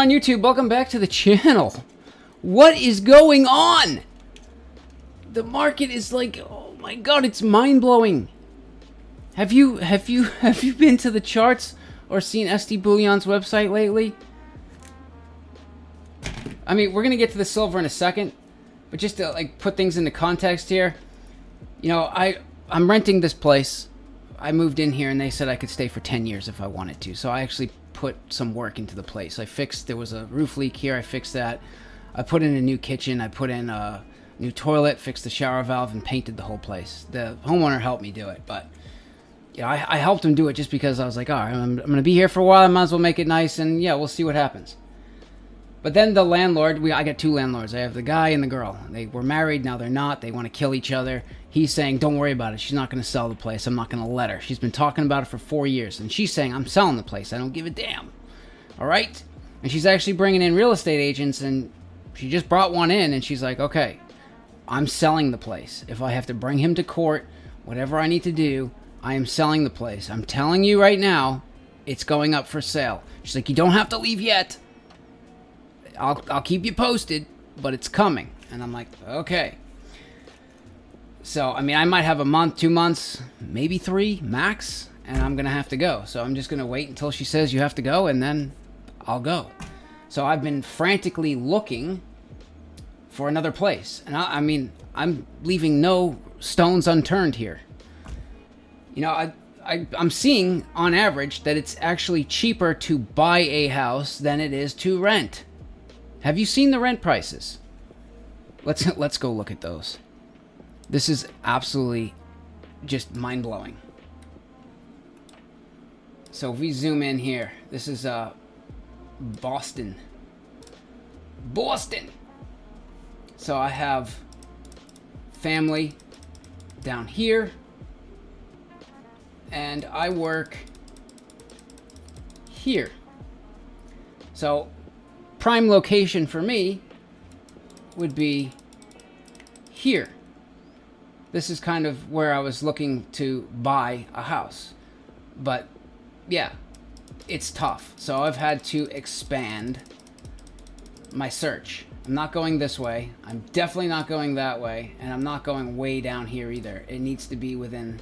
on YouTube? Welcome back to the channel. What is going on? The market is like, oh my god, it's mind-blowing. Have you been to the charts or seen SD Bullion's website lately? I mean, we're gonna get to the silver in a second, but just to like put things into context here, you know, I'm renting this place. I moved in here and they said I could stay for 10 years if I wanted to. So I actually put some work into the place. There was a roof leak here. I fixed that. I put in a new kitchen. I put in a new toilet, fixed the shower valve, and painted the whole place. The homeowner helped me do it, but you know, I helped him do it just because I was like, all right, I'm going to be here for a while. I might as well make it nice, and yeah, we'll see what happens. But then the landlord, I got two landlords. I have the guy and the girl. They were married, now they're not. They want to kill each other. He's saying, don't worry about it. She's not going to sell the place. I'm not going to let her. She's been talking about it for 4 years. And she's saying, I'm selling the place. I don't give a damn. All right? And she's actually bringing in real estate agents, and she just brought one in, and she's like, okay, I'm selling the place. If I have to bring him to court, whatever I need to do, I am selling the place. I'm telling you right now, it's going up for sale. She's like, you don't have to leave yet. I'll keep you posted, but it's coming. And I'm like, okay. So, I mean, I might have a month, 2 months, maybe 3 max, and I'm going to have to go. So I'm just going to wait until she says you have to go, and then I'll go. So I've been frantically looking for another place. And I mean, I'm leaving no stones unturned here. You know, I'm seeing, on average, that it's actually cheaper to buy a house than it is to rent. Have you seen the rent prices? Let's go look at those. This is absolutely just mind-blowing. So if we zoom in here, this is Boston. So I have family down here, and I work here. So prime location for me would be here. This is kind of where I was looking to buy a house. But yeah, it's tough. So I've had to expand my search. I'm not going this way. I'm definitely not going that way. And I'm not going way down here either. It needs to be within,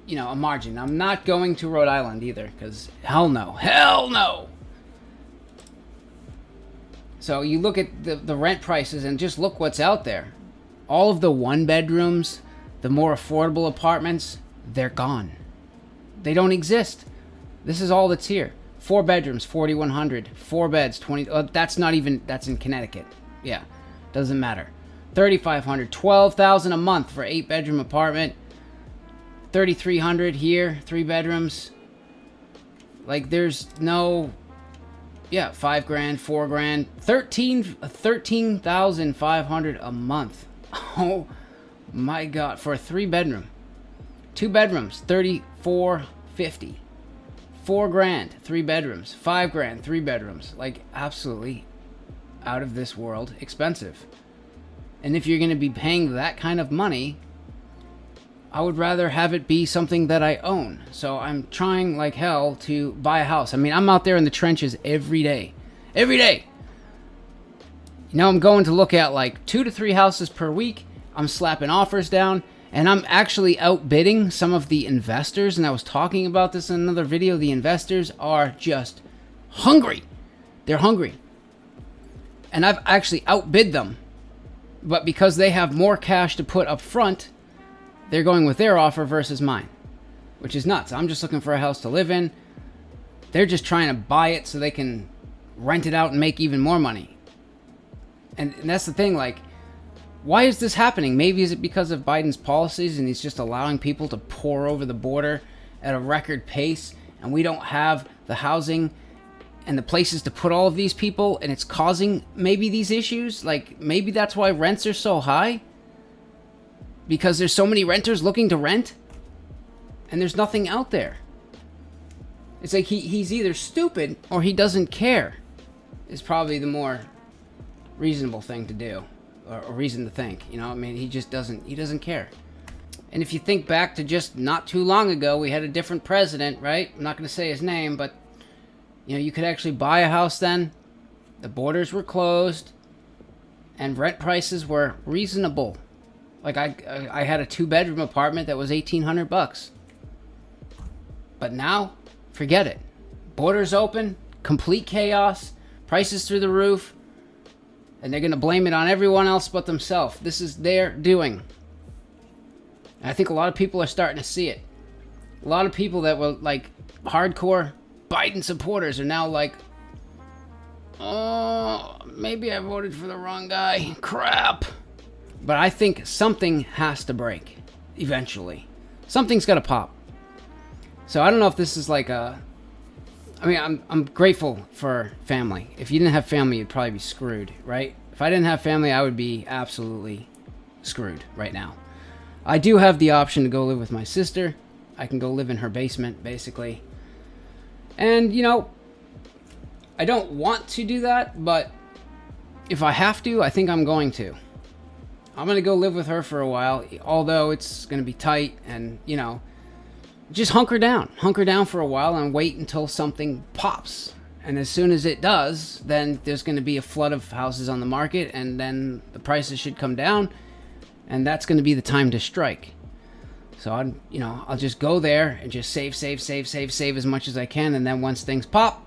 you know, a margin. I'm not going to Rhode Island either, because hell no. Hell no! So you look at the rent prices and just look what's out there. All of the one bedrooms, the more affordable apartments, they're gone. They don't exist. This is all that's here. 4 bedrooms, 4,100. 4 beds, 20. That's not even, that's in Connecticut. Yeah, doesn't matter. 3,500, 12,000 a month for 8-bedroom apartment. 3,300 here, 3 bedrooms. Like there's no, yeah, 5 grand, 4 grand, 13,500 a month. Oh my god, for a 3-bedroom. 2 bedrooms, 3,450. 4 grand, 3 bedrooms. 5 grand, 3 bedrooms. Like absolutely out of this world expensive. And if you're going to be paying that kind of money, I would rather have it be something that I own. So I'm trying like hell to buy a house. I mean, I'm out there in the trenches every day. Every day! You know, I'm going to look at like 2 to 3 houses per week. I'm slapping offers down. And I'm actually outbidding some of the investors. And I was talking about this in another video. The investors are just hungry. They're hungry. And I've actually outbid them. But because they have more cash to put up front, they're going with their offer versus mine, which is nuts. I'm just looking for a house to live in. They're just trying to buy it so they can rent it out and make even more money. And that's the thing, like, why is this happening? Maybe is it because of Biden's policies and he's just allowing people to pour over the border at a record pace, and we don't have the housing and the places to put all of these people, and it's causing maybe these issues? Like, maybe that's why rents are so high? Because there's so many renters looking to rent, and there's nothing out there. It's like he's either stupid or he doesn't care, is probably the more reasonable thing to do, or reason to think. You know, I mean, he doesn't care. And if you think back to just not too long ago, we had a different president, right? I'm not going to say his name, but You know, you could actually buy a house then. The borders were closed, and rent prices were reasonable. Like I had a 2-bedroom apartment that was $1,800. But now, forget it. Borders open, complete chaos, prices through the roof, and they're going to blame it on everyone else but themselves. This is their doing. And I think a lot of people are starting to see it. A lot of people that were like hardcore Biden supporters are now like, oh, maybe I voted for the wrong guy. Crap. But I think something has to break eventually. Something's got to pop. So I don't know if this is like a... I mean, I'm grateful for family. If you didn't have family, you'd probably be screwed, right? If I didn't have family, I would be absolutely screwed right now. I do have the option to go live with my sister. I can go live in her basement, basically. And, you know, I don't want to do that, but if I have to, I think I'm going to. I'm going to go live with her for a while, although it's going to be tight and, you know, just hunker down for a while and wait until something pops. And as soon as it does, then there's going to be a flood of houses on the market, and then the prices should come down, and that's going to be the time to strike. So I'll just go there and just save as much as I can, and then once things pop,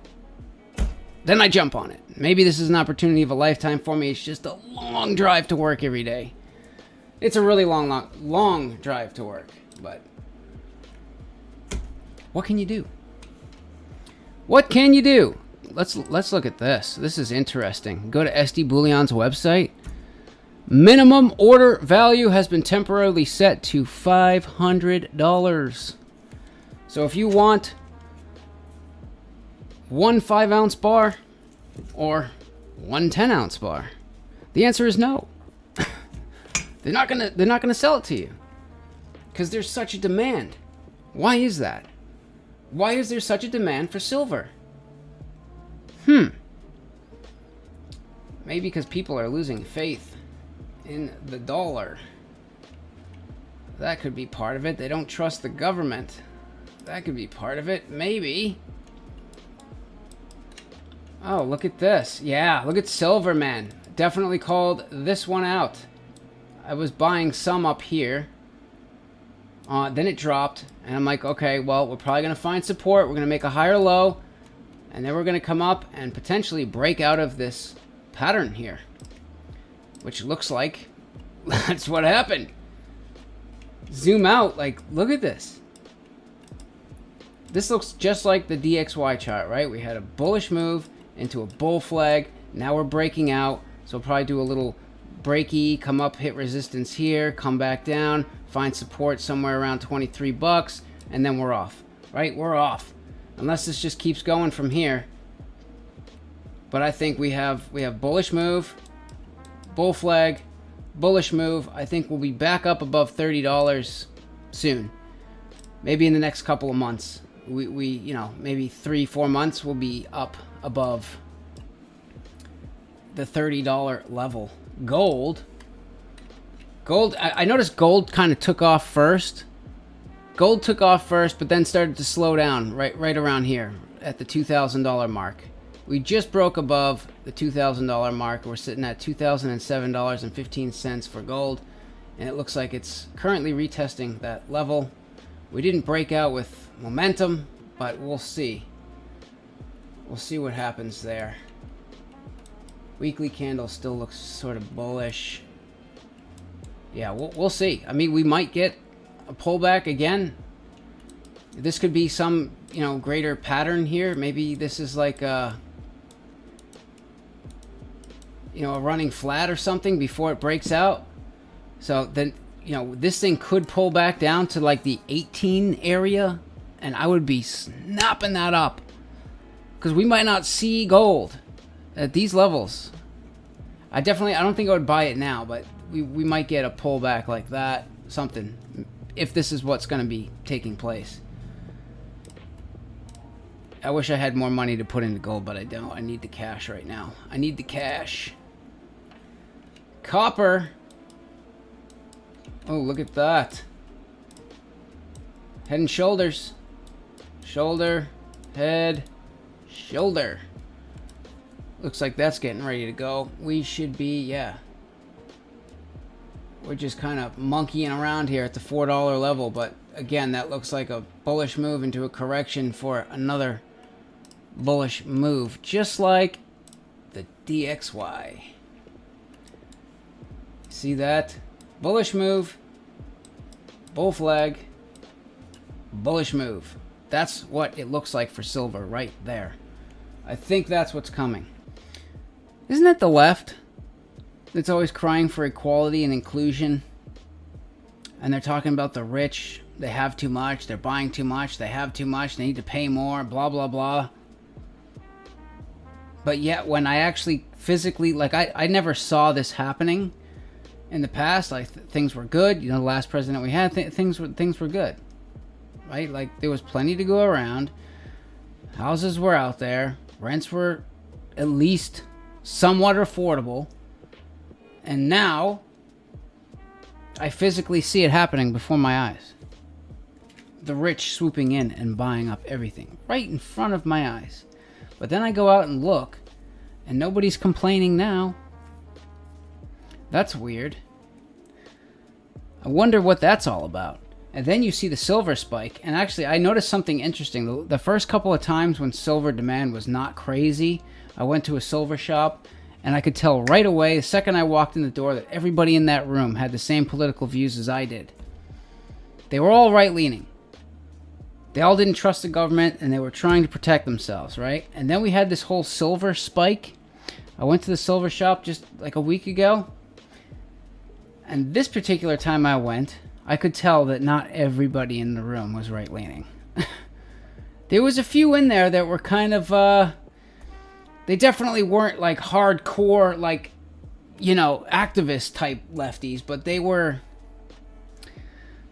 then I jump on it. Maybe this is an opportunity of a lifetime for me. It's just a long drive to work every day. It's a really long drive to work, but what can you do? What can you do? Let's look at this. This is interesting. Go to SD Bullion's website. Minimum order value has been temporarily set to $500. So if you want one 5-ounce bar or one 10-ounce bar, the answer is no. They're not gonna sell it to you because there's such a demand. Why is that? Why is there such a demand for silver? Maybe because people are losing faith in the dollar. That could be part of it. They don't trust the government. That could be part of it. Maybe. Oh, look at this. Yeah, look at silver, man. Definitely called this one out. I was buying some up here. Then it dropped, and I'm like, okay, well, we're probably going to find support. We're going to make a higher low, and then we're going to come up and potentially break out of this pattern here, which looks like that's what happened. Zoom out, like, look at this. This looks just like the DXY chart, right? We had a bullish move into a bull flag. Now we're breaking out, so we'll probably do a little breaky, come up, hit resistance here, come back down, find support somewhere around $23, and then we're off, right? We're off, unless this just keeps going from here. But I think we have bullish move, bull flag, bullish move. I think we'll be back up above $30 soon. Maybe in the next couple of months. We you know, maybe 3-4 months we'll be up above the $30 level. Gold, I noticed gold kind of took off first. Gold took off first, but then started to slow down right around here at the $2,000 mark. We just broke above the $2,000 mark. We're sitting at $2,007.15 for gold, and it looks like it's currently retesting that level. We didn't break out with momentum, but we'll see. We'll see what happens there. Weekly candle still looks sort of bullish. Yeah, we'll see. I mean, we might get a pullback again. This could be some, you know, greater pattern here. Maybe this is like a, you know, a running flat or something before it breaks out. So then, you know, this thing could pull back down to like the 18 area, and I would be snapping that up because we might not see gold at these levels. I don't think I would buy it now, but we might get a pullback like that, something, if this is what's going to be taking place. I wish I had more money to put into gold, but I don't. I need the cash right now. I need the cash. Copper. Oh, look at that. Head and shoulders. Shoulder, head, Shoulder. Looks like that's getting ready to go. We should be, yeah. We're just kind of monkeying around here at the $4 level, but again, that looks like a bullish move into a correction for another bullish move, just like the DXY. See that? Bullish move, bull flag, bullish move. That's what it looks like for silver right there. I think that's what's coming. Isn't it the left that's always crying for equality and inclusion? And they're talking about the rich. They have too much. They're buying too much. They have too much. They need to pay more. Blah, blah, blah. But yet when I actually physically, like I never saw this happening in the past. Like things were good. You know, the last president we had, things were good. Right? Like there was plenty to go around. Houses were out there. Rents were at least somewhat affordable. And now I physically see it happening before my eyes. The rich swooping in and buying up everything right in front of my eyes. But then I go out and look, and nobody's complaining now. That's weird. I wonder what that's all about. And then you see the silver spike, and actually I noticed something interesting. The first couple of times when silver demand was not crazy, I went to a silver shop, and I could tell right away, the second I walked in the door, that everybody in that room had the same political views as I did. They were all right-leaning. They all didn't trust the government, and they were trying to protect themselves, right? And then we had this whole silver spike. I went to the silver shop just like a week ago, and this particular time I went, I could tell that not everybody in the room was right-leaning. There was a few in there that were kind of, they definitely weren't like hardcore, like, you know, activist type lefties, but they were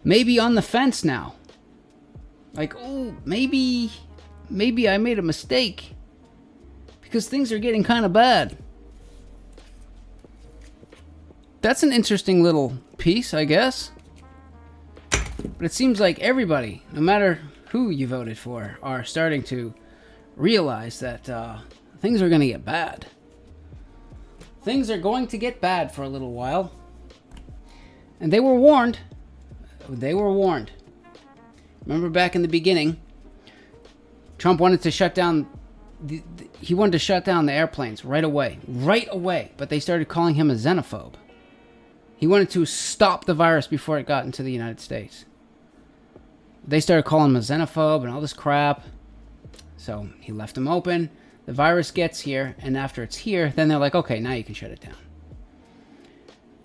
maybe on the fence now. Like, oh, maybe I made a mistake because things are getting kind of bad. That's an interesting little piece, I guess. But it seems like everybody, no matter who you voted for, are starting to realize that things are going to get bad. Things are going to get bad for a little while. And they were warned. They were warned. Remember back in the beginning, Trump wanted to shut down he wanted to shut down the airplanes right away. Right away. But they started calling him a xenophobe. He wanted to stop the virus before it got into the United States. They started calling him a xenophobe and all this crap. So he left them open. The virus gets here, and after it's here, then they're like, okay, now you can shut it down.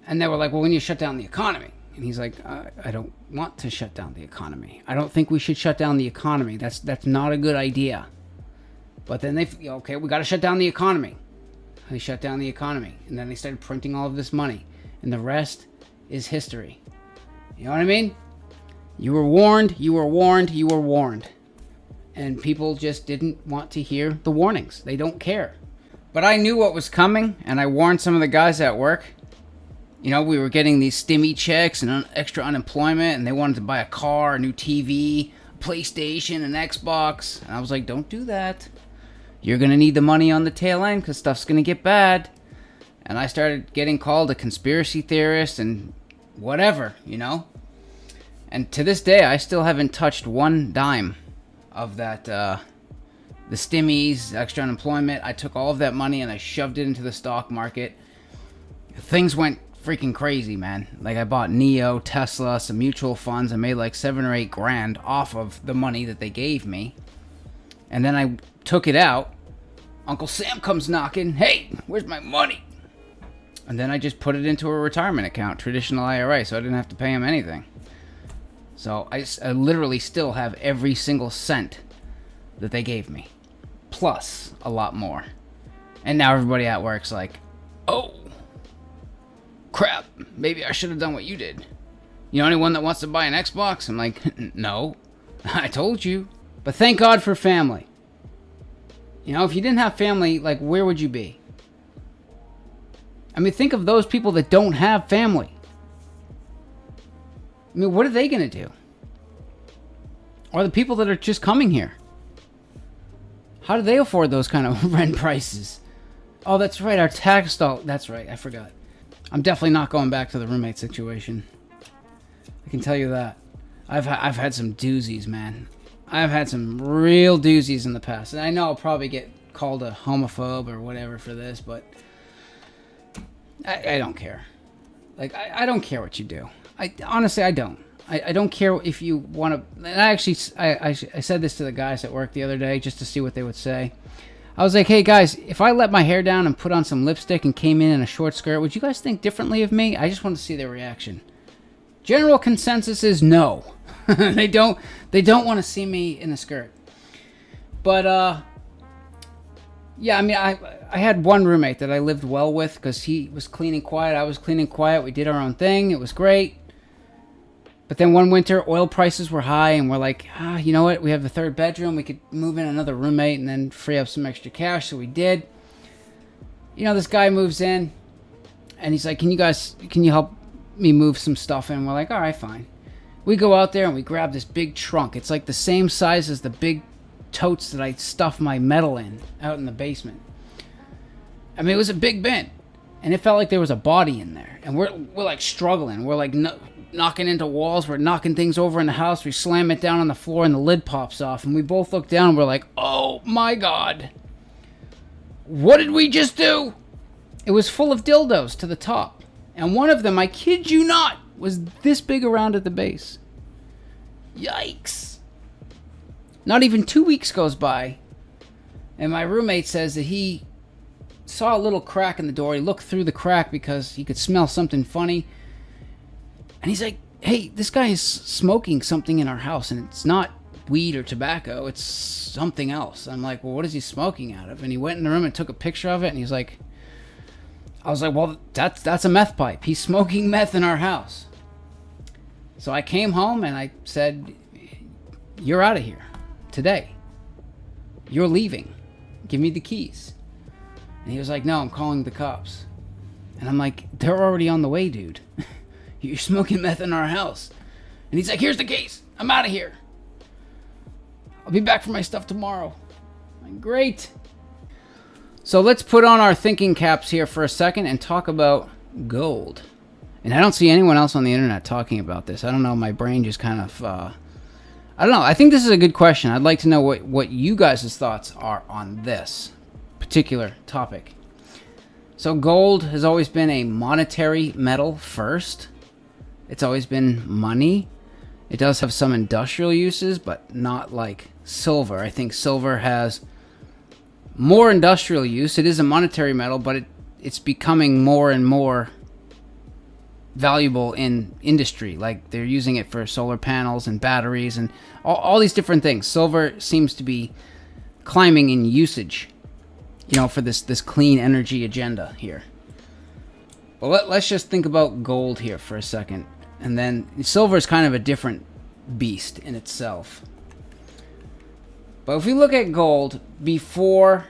And they were like, well, when you shut down the economy. And he's like, I don't want to shut down the economy. I don't think we should shut down the economy. That's not a good idea. But then okay, we got to shut down the economy. They shut down the economy. And then they started printing all of this money. And the rest is history. You know what I mean? You were warned, you were warned, you were warned. And people just didn't want to hear the warnings. They don't care. But I knew what was coming, and I warned some of the guys at work. You know, we were getting these stimmy checks and extra unemployment, and they wanted to buy a car, a new TV, a PlayStation, an Xbox. And I was like, don't do that. You're going to need the money on the tail end because stuff's going to get bad. And I started getting called a conspiracy theorist and whatever, you know. And to this day, I still haven't touched one dime of that, the stimmies, extra unemployment. I took all of that money and I shoved it into the stock market. Things went freaking crazy, man. Like I bought NEO, Tesla, some mutual funds. I made like $7 or $8 grand off of the money that they gave me. And then I took it out. Uncle Sam comes knocking. Hey, where's my money? And then I just put it into a retirement account, traditional IRA, so I didn't have to pay him anything. So I literally still have every single cent that they gave me, plus a lot more. And now everybody at work's like, oh, crap, maybe I should have done what you did. You know anyone that wants to buy an Xbox? I'm like, no, I told you. But thank God for family. You know, if you didn't have family, like, where would you be? I mean, think of those people that don't have family. I mean, what are they going to do? Or the people that are just coming here? How do they afford those kind of rent prices? Oh, that's right. Our tax doll. That's right. I forgot. I'm definitely not going back to the roommate situation. I can tell you that. I've had some doozies, man. I've had some real doozies in the past. And I know I'll probably get called a homophobe or whatever for this, but I don't care. Like, I don't care what you do. Honestly, I don't. I don't care if you want to... And I said this to the guys at work the other day just to see what they would say. I was like, hey guys, if I let my hair down and put on some lipstick and came in a short skirt, would you guys think differently of me? I just want to see their reaction. General consensus is no. They don't want to see me in a skirt. But yeah, I mean, I had one roommate that I lived well with because he was clean and quiet. I was clean and quiet. We did our own thing. It was great. But then one winter, oil prices were high, and we're like, you know what? We have the third bedroom. We could move in another roommate and then free up some extra cash. So we did. You know, this guy moves in, and he's like, can you help me move some stuff in? We're like, all right, fine. We go out there, and we grab this big trunk. It's like the same size as the big totes that I stuff my metal in out in the basement. I mean, it was a big bin, and it felt like there was a body in there. And we're like struggling. We're like... knocking into walls, we're knocking things over in the house, we slam it down on the floor and the lid pops off, and we both look down and we're like, oh my god, what did we just do? It was full of dildos to the top, and one of them, I kid you not, was this big around at the base. Yikes. Not even 2 weeks goes by, and my roommate says that he saw a little crack in the door. He looked through the crack because he could smell something funny. And he's like, hey, this guy is smoking something in our house, and it's not weed or tobacco, it's something else. I'm like, well, what is he smoking out of? And he went in the room and took a picture of it, and he's like, I was like, well, that's a meth pipe. He's smoking meth in our house. So I came home, and I said, you're out of here today. You're leaving. Give me the keys. And he was like, no, I'm calling the cops. And I'm like, they're already on the way, dude. You're smoking meth in our house. And he's like, here's the keys. I'm out of here. I'll be back for my stuff tomorrow. I'm like, great. So let's put on our thinking caps here for a second and talk about gold. And I don't see anyone else on the internet talking about this. I don't know. My brain just kind of... I don't know. I think this is a good question. I'd like to know what you guys' thoughts are on this particular topic. So gold has always been a monetary metal first. It's always been money. It does have some industrial uses, but not like silver. I think silver has more industrial use. It is a monetary metal, but it's becoming more and more valuable in industry. Like they're using it for solar panels and batteries and all these different things. Silver seems to be climbing in usage, you know, for this clean energy agenda here. But let's just think about gold here for a second. And then silver is kind of a different beast in itself. But if we look at gold before,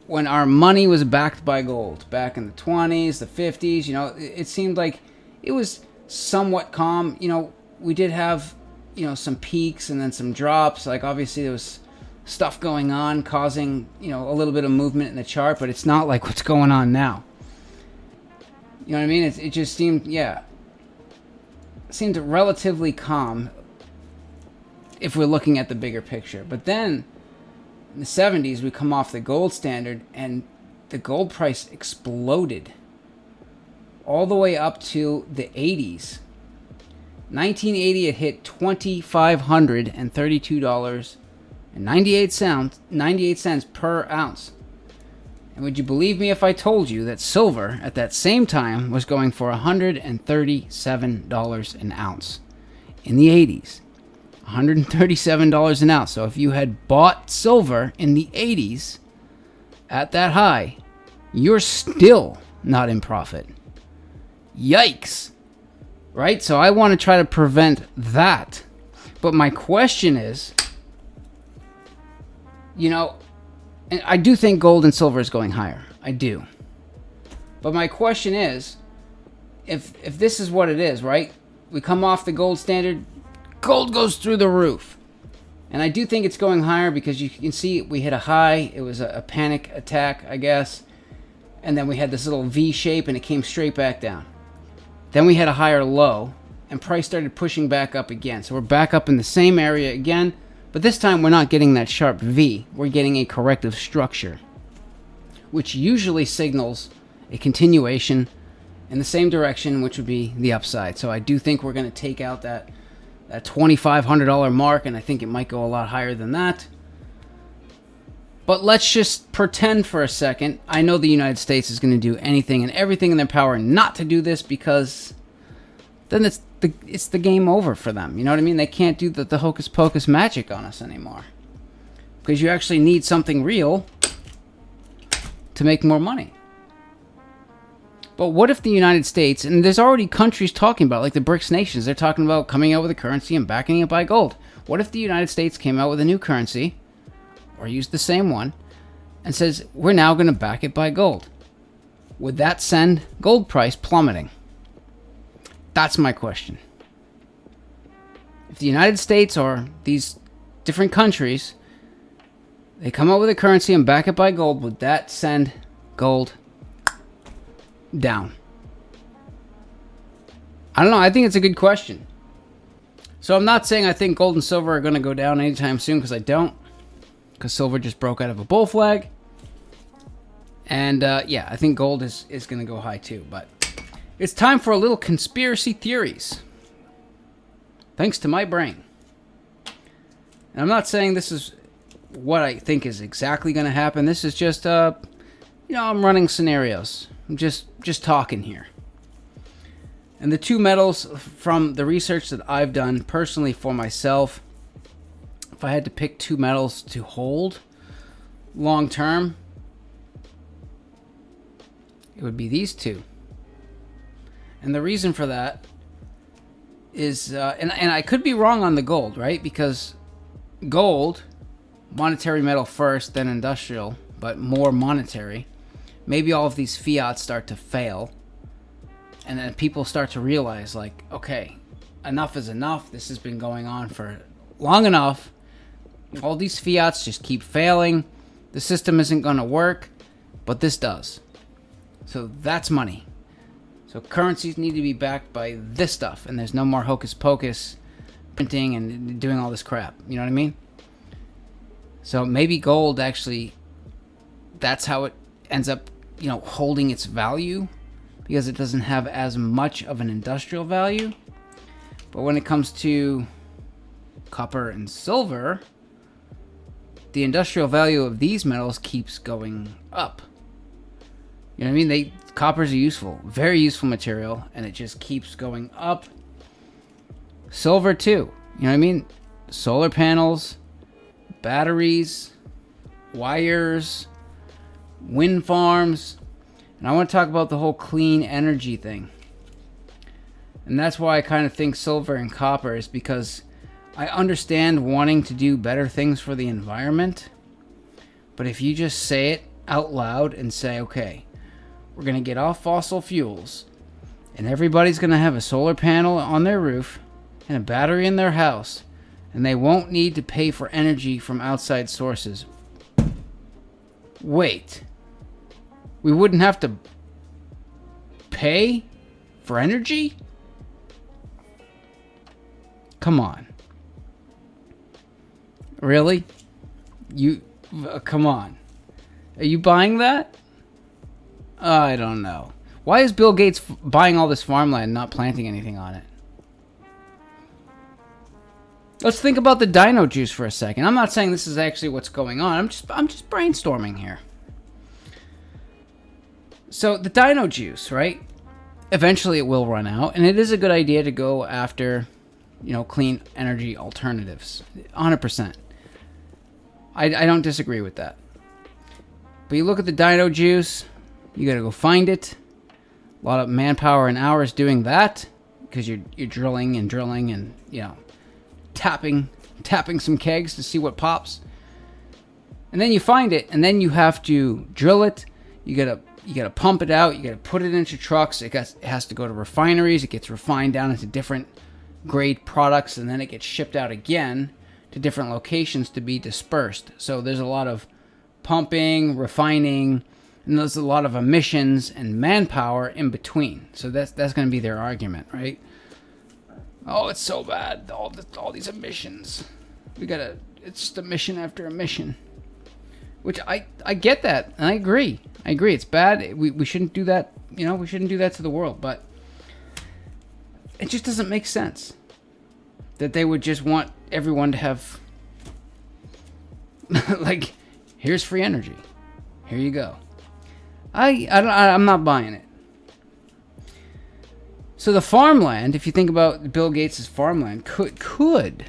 when our money was backed by gold, back in the 20s, the 50s, you know, it seemed like it was somewhat calm. You know, we did have, you know, some peaks and then some drops. Like obviously there was stuff going on causing, you know, a little bit of movement in the chart, but it's not like what's going on now. You know what I mean? It just seemed, seemed relatively calm if we're looking at the bigger picture. But then in the 70s, we come off the gold standard and the gold price exploded all the way up to the 80s. 1980, it hit $2,532.98 per ounce. And would you believe me if I told you that silver at that same time was going for $137 an ounce in the 80s? $137 an ounce. So if you had bought silver in the 80s at that high, you're still not in profit. Yikes. Right? So I want to try to prevent that. But my question is, you know, and I do think gold and silver is going higher. I do. But my question is, if this is what it is, right? We come off the gold standard, gold goes through the roof. And I do think it's going higher because you can see we hit a high. It was a panic attack, I guess. And then we had this little V shape and it came straight back down. Then we had a higher low and price started pushing back up again. So we're back up in the same area again. But this time we're not getting that sharp V. We're getting a corrective structure, which usually signals a continuation in the same direction, which would be the upside. So I do think we're going to take out that $2,500 mark, and I think it might go a lot higher than that. But let's just pretend for a second. I know the United States is going to do anything and everything in their power not to do this, because then it's the game over for them. You know what I mean? They can't do the hocus pocus magic on us anymore, because you actually need something real to make more money. But what if the United States, and there's already countries talking about, like the BRICS nations, they're talking about coming out with a currency and backing it by gold. What if the United States came out with a new currency, or used the same one, and says, we're now going to back it by gold? Would that send gold price plummeting? That's my question. If the United States or these different countries, they come out with a currency and back it by gold, would that send gold down? I don't know. I think it's a good question. So I'm not saying I think gold and silver are going to go down anytime soon, because I don't. Because silver just broke out of a bull flag. And yeah, I think gold is going to go high too. But it's time for a little conspiracy theories. Thanks to my brain. And I'm not saying this is what I think is exactly going to happen. This is just, I'm running scenarios. I'm just talking here. And the two metals from the research that I've done personally for myself, if I had to pick two metals to hold long term, it would be these two. And the reason for that is, and I could be wrong on the gold, right? Because gold, monetary metal first, then industrial, but more monetary. Maybe all of these fiats start to fail, and then people start to realize, like, okay, enough is enough. This has been going on for long enough. All these fiats just keep failing. The system isn't going to work, but this does. So that's money. So currencies need to be backed by this stuff, and there's no more hocus pocus printing and doing all this crap. You know what I mean? So maybe gold actually, that's how it ends up, holding its value, because it doesn't have as much of an industrial value. But when it comes to copper and silver, the industrial value of these metals keeps going up. You know what I mean? Copper's a very useful material, and it just keeps going up. Silver too. You know what I mean? Solar panels, batteries, wires, wind farms. And I want to talk about the whole clean energy thing. And that's why I kind of think silver and copper is, because I understand wanting to do better things for the environment. But if you just say it out loud and say, okay, we're going to get off fossil fuels, and everybody's going to have a solar panel on their roof and a battery in their house, and they won't need to pay for energy from outside sources. Wait. We wouldn't have to pay for energy? Come on. Really? Come on. Are you buying that? I don't know. Why is Bill Gates buying all this farmland and not planting anything on it? Let's think about the dino juice for a second. I'm not saying this is actually what's going on. I'm just brainstorming here. So the dino juice, right? Eventually it will run out, and it is a good idea to go after, clean energy alternatives. 100%. I don't disagree with that. But you look at the dino juice, you gotta go find it. A lot of manpower and hours doing that, because you're drilling and tapping some kegs to see what pops. And then you find it, and then you have to drill it. You gotta pump it out. You gotta put it into trucks. It has to go to refineries. It gets refined down into different grade products, and then it gets shipped out again to different locations to be dispersed. So there's a lot of pumping, refining, and there's a lot of emissions and manpower in between. So that's going to be their argument, right? Oh, it's so bad. All these emissions. It's just emission after emission. Which I get that, and I agree. It's bad. We shouldn't do that. We shouldn't do that to the world. But it just doesn't make sense that they would just want everyone to have, like, here's free energy. Here you go. I'm not buying it. So the farmland, if you think about Bill Gates' farmland, could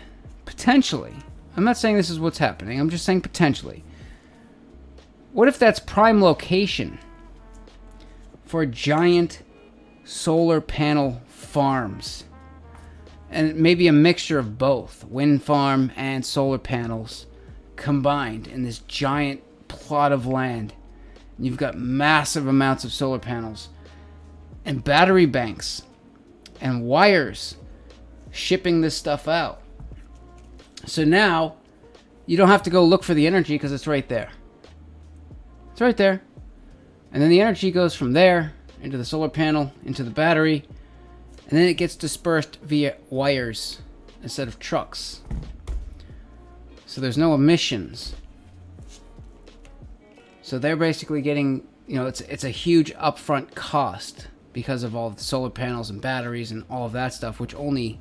potentially, I'm not saying this is what's happening, I'm just saying potentially. What if that's prime location for giant solar panel farms? And maybe a mixture of both, wind farm and solar panels combined in this giant plot of land. You've got massive amounts of solar panels and battery banks and wires shipping this stuff out. So now you don't have to go look for the energy because it's right there. It's right there. And then the energy goes from there into the solar panel, into the battery, and then it gets dispersed via wires instead of trucks. So there's no emissions. So they're basically getting, it's a huge upfront cost because of all the solar panels and batteries and all of that stuff, which only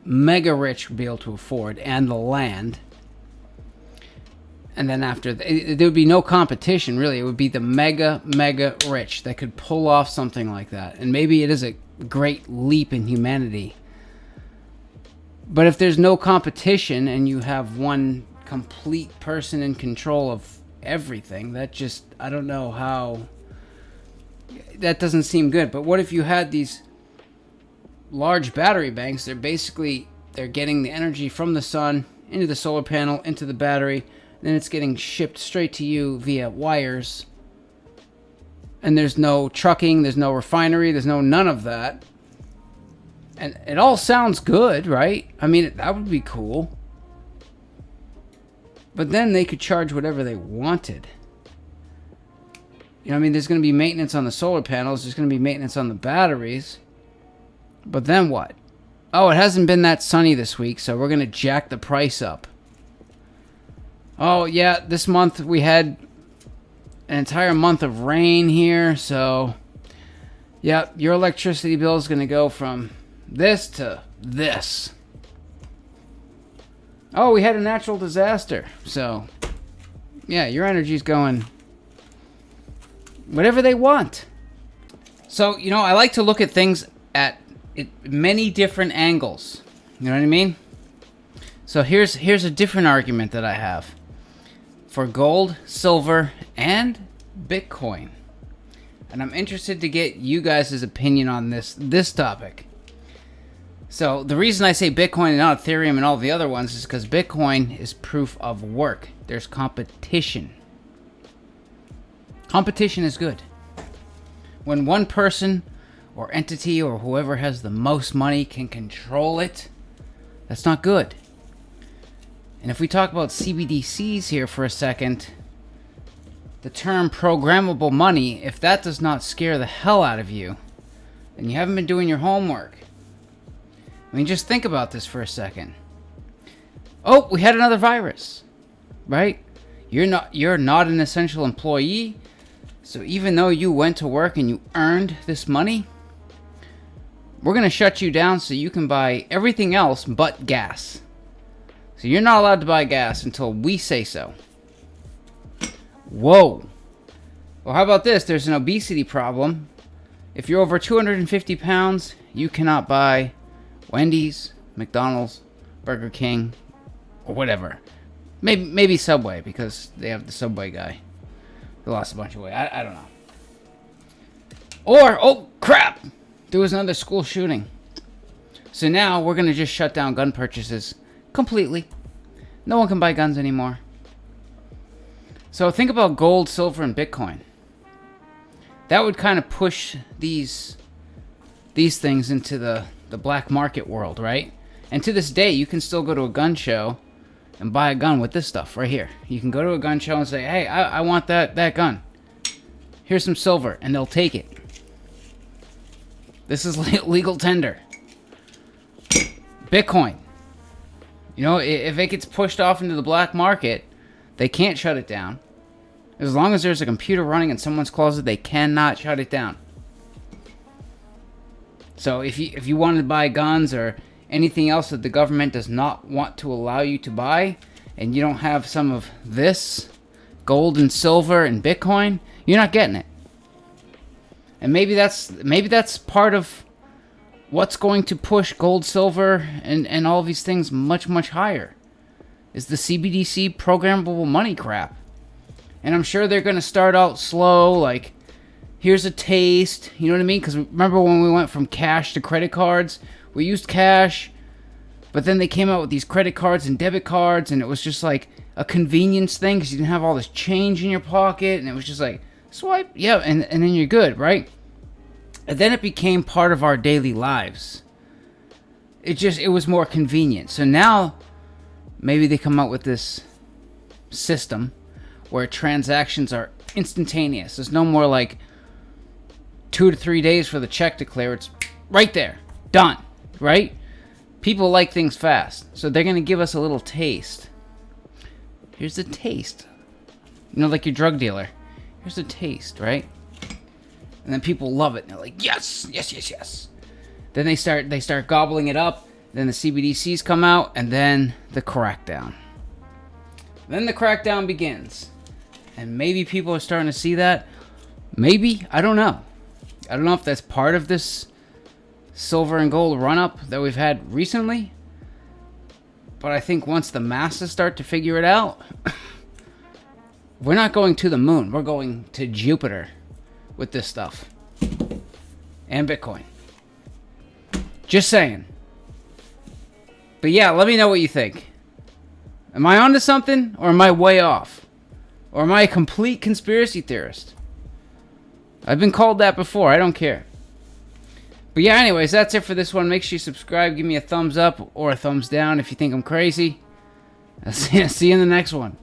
mega rich would be able to afford, and the land. And then after, there would be no competition, really. It would be the mega rich that could pull off something like that. And maybe it is a great leap in humanity. But if there's no competition and you have one complete person in control of everything, that just, I don't know how, that doesn't seem good. But what if you had these large battery banks? They're getting the energy from the sun into the solar panel, into the battery, then it's getting shipped straight to you via wires. And there's no trucking, there's no refinery, there's none of that. And it all sounds good, right? I mean, that would be cool. But then they could charge whatever they wanted. There's going to be maintenance on the solar panels, there's going to be maintenance on the batteries. But then what? Oh, it hasn't been that sunny this week, so we're going to jack the price up. Oh, yeah, this month we had an entire month of rain here, so yeah, your electricity bill is going to go from this to this. Oh, we had a natural disaster, so yeah, your energy's going whatever they want. So, I like to look at things at many different angles. You know what I mean? So here's a different argument that I have for gold, silver, and Bitcoin. And I'm interested to get you guys' opinion on this topic. So the reason I say Bitcoin and not Ethereum and all the other ones is because Bitcoin is proof of work. There's competition. Competition is good. When one person or entity or whoever has the most money can control it, that's not good. And if we talk about CBDCs here for a second, the term programmable money, if that does not scare the hell out of you, then you haven't been doing your homework. I mean, just think about this for a second. Oh, we had another virus, right? You're not an essential employee, so even though you went to work and you earned this money, we're going to shut you down so you can buy everything else but gas. So you're not allowed to buy gas until we say so. Whoa. Well, how about this? There's an obesity problem. If you're over 250 pounds, you cannot buy Wendy's, McDonald's, Burger King, or whatever. Maybe Subway, because they have the Subway guy who lost a bunch of weight. I don't know. Or, oh crap, there was another school shooting. So now we're going to just shut down gun purchases completely. No one can buy guns anymore. So think about gold, silver, and Bitcoin. That would kind of push these things into the black market world, right? And to this day, you can still go to a gun show and buy a gun with this stuff right here. You can go to a gun show and say, hey, I want that gun. Here's some silver, and they'll take it. This is legal tender. Bitcoin. You know, if it gets pushed off into the black market, they can't shut it down. As long as there's a computer running in someone's closet, they cannot shut it down. So if you want to buy guns or anything else that the government does not want to allow you to buy, and you don't have some of this, gold and silver and Bitcoin, you're not getting it. And maybe that's part of what's going to push gold, silver, and all these things much, much higher, is the CBDC programmable money crap. And I'm sure they're going to start out slow, like, here's a taste, you know what I mean? Because remember when we went from cash to credit cards? We used cash, but then they came out with these credit cards and debit cards, and it was just like a convenience thing because you didn't have all this change in your pocket, and it was just like, swipe, yeah, and then you're good, right? And then it became part of our daily lives. It was more convenient. So now, maybe they come out with this system where transactions are instantaneous. There's no more like 2 to 3 days for the check to clear. It's right there, done, right? People like things fast, so they're gonna give us a little taste. Here's the taste. You know, like your drug dealer. Here's a taste, right? And then people love it. And they're like, yes, yes, yes, yes. Then they start gobbling it up. Then the CBDCs come out, and then the crackdown. Then the crackdown begins. And maybe people are starting to see that. Maybe. I don't know. I don't know if that's part of this silver and gold run-up that we've had recently. But I think once the masses start to figure it out, we're not going to the moon. We're going to Jupiter with this stuff. And Bitcoin. Just saying. But yeah, let me know what you think. Am I onto something, or am I way off? Or am I a complete conspiracy theorist? I've been called that before. I don't care. But yeah, anyways, that's it for this one. Make sure you subscribe. Give me a thumbs up or a thumbs down if you think I'm crazy. I'll see you in the next one.